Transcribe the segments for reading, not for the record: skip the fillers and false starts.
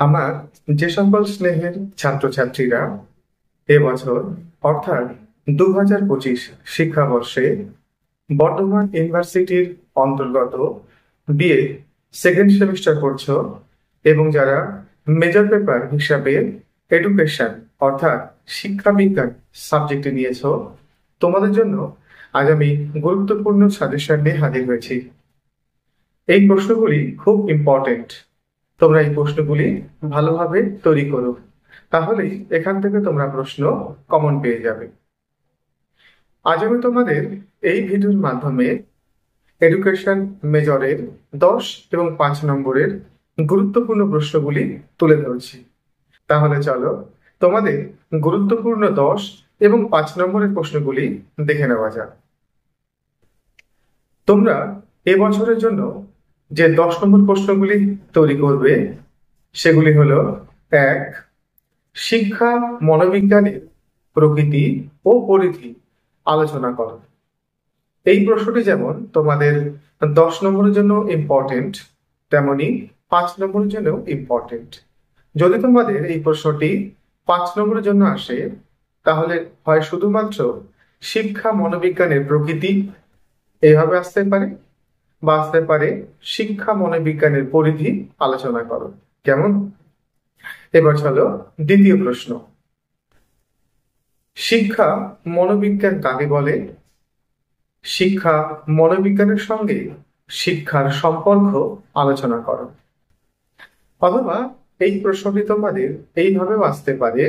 আমার যে সকল স্নেহের ছাত্রছাত্রীরা এবছর অর্থাৎ 2025 শিক্ষাবর্ষে বর্ধমান ইউনিভার্সিটির অন্তর্গত বিএ সেকেন্ড সেমিস্টার করছো এবং যারা মেজর পেপার হিসাবে এডুকেশন অর্থাৎ শিক্ষা বিজ্ঞান সাবজেক্টে নিয়েছো, তোমাদের জন্য আজ আমি গুরুত্বপূর্ণ সাজেশন নিয়ে হাজির হয়েছি। এই প্রশ্নগুলি খুব ইম্পর্টেন্ট। তোমরা এই প্রশ্নগুলি ভালোভাবে তৈরি করো, তাহলেই এখান থেকে তোমরা প্রশ্ন কমন পেয়ে যাবে। আজ আমি তোমাদের এই ভিডিওর মাধ্যমে এডুকেশন মেজরের 10 এবং 5 নম্বরের গুরুত্বপূর্ণ প্রশ্নগুলি তুলে ধরছি। তাহলে চলো তোমাদের গুরুত্বপূর্ণ 10 এবং 5 নম্বরের প্রশ্নগুলি দেখে নেওয়া যাক। তোমরা এবছরের জন্য যে 10 নম্বর প্রশ্নগুলি তৈরি করবে সেগুলি হলো: 1, শিক্ষা মনোবিজ্ঞানের প্রকৃতি ও পরিধি আলোচনা করো। এই প্রশ্নটি যেমন তোমাদের 10 নম্বরের জন্য ইম্পর্টেন্ট, তেমনি 5 নম্বরের জন্য ইম্পর্টেন্ট। যদি তোমাদের এই প্রশ্নটি 5 নম্বরের জন্য আসে, তাহলে হয় শুধুমাত্র শিক্ষা মনোবিজ্ঞানের প্রকৃতি এইভাবে আসতে পারে, বা আসতে পারে শিক্ষা মনোবিজ্ঞানের পরিধি আলোচনা করো। কেমন? এবার চলো দ্বিতীয় প্রশ্ন: শিক্ষা মনোবিজ্ঞান কাকে বলে? শিক্ষা মনোবিজ্ঞানের সঙ্গে শিক্ষার সম্পর্ক আলোচনা করো। অথবা এই প্রশ্নটি তোমাদের এইভাবেও আসতে পারে: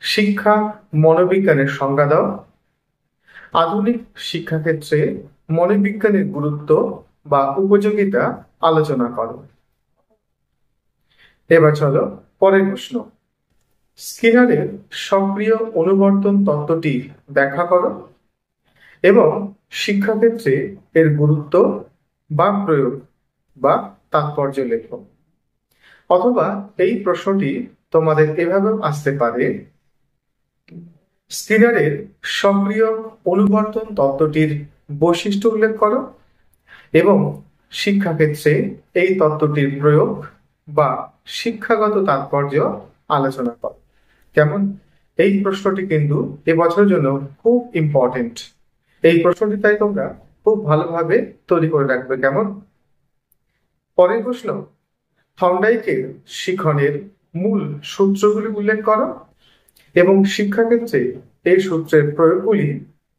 শিক্ষা মনোবিজ্ঞানের সংজ্ঞা দাও। আধুনিক শিক্ষাক্ষেত্রে মনোবিজ্ঞানের গুরুত্ব বা উপযোগিতা আলোচনা করো। এবার চলো পরের প্রশ্ন: স্কিনারের সক্রিয় অনুবর্তন তত্ত্বটি ব্যাখ্যা করো এবং শিক্ষাক্ষেত্রে এর গুরুত্ব বা প্রয়োগ বা তাৎপর্য লেখো। অথবা এই প্রশ্নটি তোমাদের এভাবেও আসতে পারে: স্কিনারের সক্রিয় অনুবর্তন তত্ত্বটির বৈশিষ্ট্য উল্লেখ করো এবং শিক্ষাক্ষেত্রে এই তত্ত্বটির প্রয়োগ বা শিক্ষাগত তাৎপর্য আলোচনা করো। কেমন? এই প্রশ্নটি কিন্তু এবছরের জন্য খুব ইম্পর্টেন্ট। এই প্রশ্নটি তাই তোমরা খুব ভালোভাবে তৈরি করে রাখবে। কেমন? পরের প্রশ্ন: থর্নডাইকের শিখনের মূল সূত্রগুলি উল্লেখ করো এবং শিক্ষাক্ষেত্রে এই সূত্রের প্রয়োগগুলি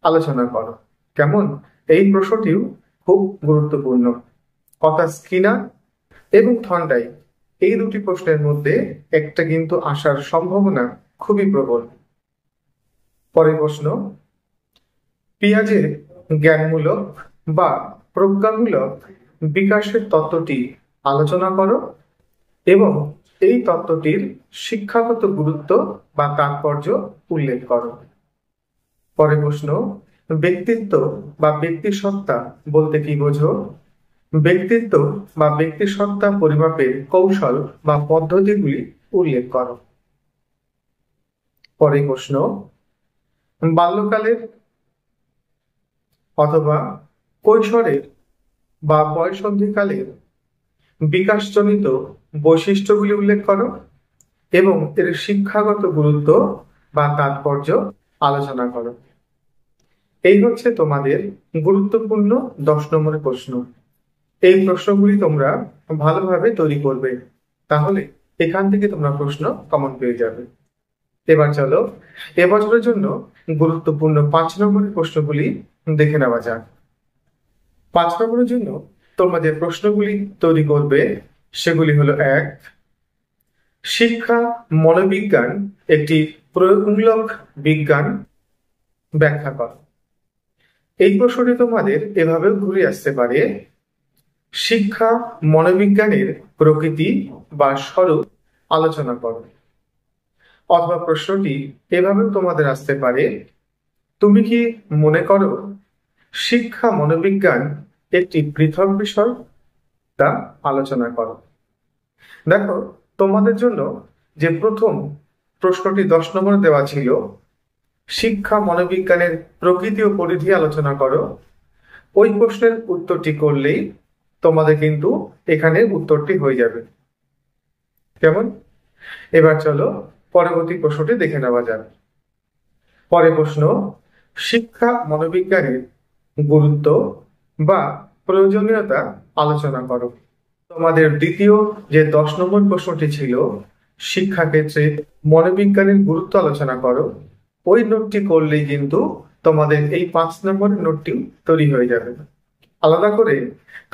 আলোচনা করো। কেমন? এই প্রশ্নটিও খুব গুরুত্বপূর্ণ। অর্থাৎ স্কিনার এবং থর্নডাইক এই দুটি প্রশ্নের মধ্যে একটা কিন্তু আসার সম্ভাবনা খুবই প্রবল। পরের প্রশ্ন: পিয়াজের জ্ঞানমূলক বা প্রজ্ঞামূলক বিকাশের তত্ত্বটি আলোচনা করো এবং এই তত্ত্বটির শিক্ষাগত গুরুত্ব বা তাৎপর্য উল্লেখ করো। পরের প্রশ্ন: ব্যক্তিত্ব বা ব্যক্তিসত্তা বলতে কি বোঝো? ব্যক্তিত্ব বা ব্যক্তিসত্তা পরিমাপের কৌশল বা পদ্ধতিগুলি উল্লেখ করো। পরের প্রশ্ন: বাল্যকালের অথবা কৈশোরের বা বয়ঃসন্ধিকালের বিকাশজনিত বৈশিষ্ট্যগুলি উল্লেখ করো এবং এর শিক্ষাগত গুরুত্ব বা তাৎপর্য আলোচনা করো। এই হচ্ছে তোমাদের গুরুত্বপূর্ণ 10 নম্বরের প্রশ্ন। এই প্রশ্নগুলি তোমরা ভালোভাবে তৈরি করবে, তাহলে এখান থেকে তোমরা প্রশ্ন কমন পেয়ে যাবে। এবার চলো এবছরের জন্য গুরুত্বপূর্ণ 5 নম্বরের প্রশ্নগুলি দেখে নেওয়া যাক। 5 নম্বরের জন্য তোমরা যে প্রশ্নগুলি তৈরি করবে সেগুলি হলো: 1, শিক্ষা মনোবিজ্ঞান একটি প্রয়োগমূলক বিজ্ঞান, ব্যাখ্যা করো। এই প্রশ্নটি তোমাদের এভাবেও ঘুরে আসতে পারে: শিক্ষা মনোবিজ্ঞানের প্রকৃতি বা স্বরূপ আলোচনা করো। অথবা প্রশ্নটি এভাবেও তোমাদের আসতে পারে: তুমি কি মনে করো শিক্ষা মনোবিজ্ঞান একটি পৃথক বিষয়, তা আলোচনা করো। দেখো, তোমাদের জন্য যে প্রথম প্রশ্নটি 10 নম্বরে দেওয়া ছিল, শিক্ষা মনোবিজ্ঞানের প্রকৃতি ও পরিধি আলোচনা করো, ওই প্রশ্নের উত্তরটি করলেই তোমাদের কিন্তু এখানে উত্তরটি হয়ে যাবে। কেমন? এবার চলো পরবর্তী প্রশ্নটি দেখে নেওয়া যাক। পরের প্রশ্ন, শিক্ষা মনোবিজ্ঞানের গুরুত্ব বা প্রয়োজনীয়তা আলোচনা করো। তোমাদের দ্বিতীয় যে 10 নম্বর প্রশ্নটি ছিল, শিক্ষাক্ষেত্রে মনোবিজ্ঞানের গুরুত্ব আলোচনা করো, ওই নোটটি করলেই কিন্তু তোমাদের এই 5 নম্বরের নোটটি তৈরি হয়ে যাবে। আলাদা করে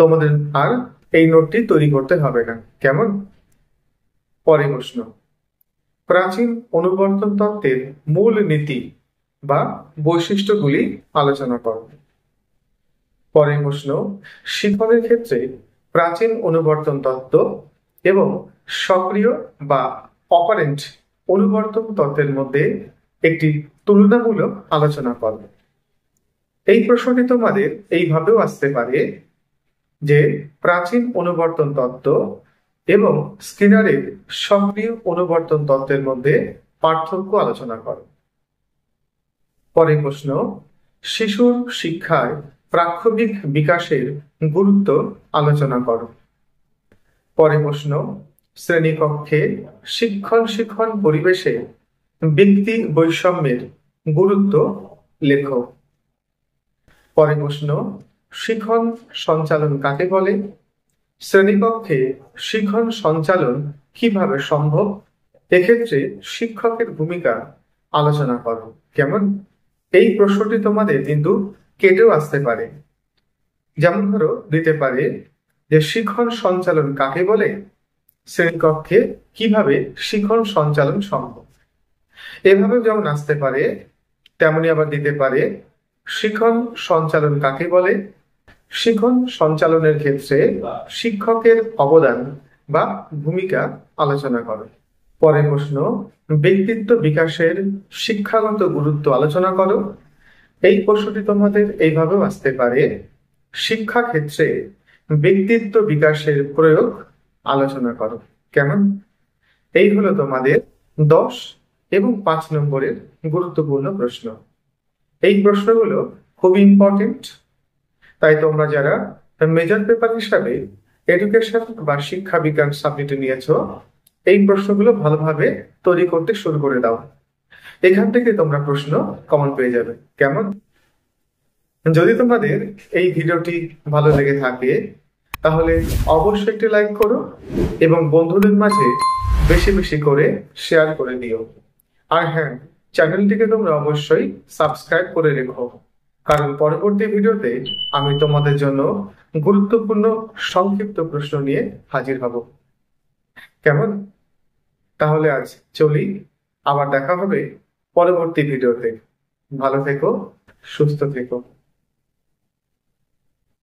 তোমাদের আর এই নোটটি তৈরি করতে হবে না। কেমন? পরের প্রশ্ন, প্রাচীন অনুবর্তন তত্ত্বের মূল নীতি বা বৈশিষ্ট্যগুলি আলোচনা করো। পরের প্রশ্ন, শিক্ষণের ক্ষেত্রে প্রাচীন অনুবর্তন তত্ত্ব এবং সক্রিয় বা অপারেন্ট অনুবর্তন তত্ত্বের মধ্যে একটি তুলনামূলক আলোচনা করো। এই প্রশ্নটি তোমাদের এইভাবেও আসতে পারে যে প্রাচীন অনুবর্তন তত্ত্ব এবং স্কিনারের সক্রিয় অনুবর্তন তত্ত্বের মধ্যে পার্থক্য আলোচনা করো। পরের প্রশ্ন, শিশুর শিক্ষায় প্রাক্ষবিক বিকাশের গুরুত্ব আলোচনা করো। পরের প্রশ্ন, শ্রেণীকক্ষে শিক্ষণ পরিবেশে ব্যক্তি বৈষম্যের গুরুত্ব লেখো। পরের প্রশ্ন, শিখন সঞ্চালন কাকে বলে? শ্রেণীকক্ষে শিখন সঞ্চালন কিভাবে সম্ভব? এক্ষেত্রে শিক্ষকের ভূমিকা আলোচনা করো। কেমন? এই প্রশ্নটি তোমাদের কিন্তু কেটেও আসতে পারে। যেমন ধরো দিতে পারে যে শিখন সঞ্চালন কাকে বলে, শ্রেণীকক্ষে কিভাবে শিখন সঞ্চালন সম্ভব। এভাবে যেমন আসতে পারে, তেমনি আবার দিতে পারে শিখন সঞ্চালন কাকে বলে, শিখন সঞ্চালনের ক্ষেত্রে শিক্ষকের অবদান বা ভূমিকা আলোচনা করো। পরের প্রশ্ন, ব্যক্তিত্ব বিকাশের শিক্ষাগত গুরুত্ব আলোচনা করো। এই প্রশ্নটি তোমাদের এইভাবেও আসতে পারে, শিক্ষা ক্ষেত্রে ব্যক্তিত্ব বিকাশের প্রয়োগ আলোচনা করো। কেমন? এই হলো তোমাদের 10 এবং 5 নম্বরের গুরুত্বপূর্ণ প্রশ্ন। এই প্রশ্নগুলো খুবই ইম্পর্টেন্ট, তাই তোমরা যারা মেজর পেপার হিসাবে এডুকেশন বা শিক্ষা বিজ্ঞান সাবজেক্ট নিয়েছো, এই প্রশ্নগুলো ভালোভাবে তৈরি করতে শুরু করে দাও। এখান থেকে তোমরা প্রশ্ন কমন পেয়ে যাবে। কেমন? যদি তোমাদের এই ভিডিওটি ভালো লেগে থাকে তাহলে অবশ্যই একটি লাইক করো এবং বন্ধুদের মাঝে বেশি বেশি করে শেয়ার করে দিও। আর হ্যাঁ, চ্যানেলটিকে তোমরা অবশ্যই সাবস্ক্রাইব করে রেখো, কারণ পরবর্তী ভিডিওতে আমি তোমাদের জন্য গুরুত্বপূর্ণ সংক্ষিপ্ত প্রশ্ন নিয়ে হাজির হব। কেমন? তাহলে আজ চলি, আবার দেখা হবে পরবর্তী ভিডিওতে। ভালো থেকো, সুস্থ থেকো।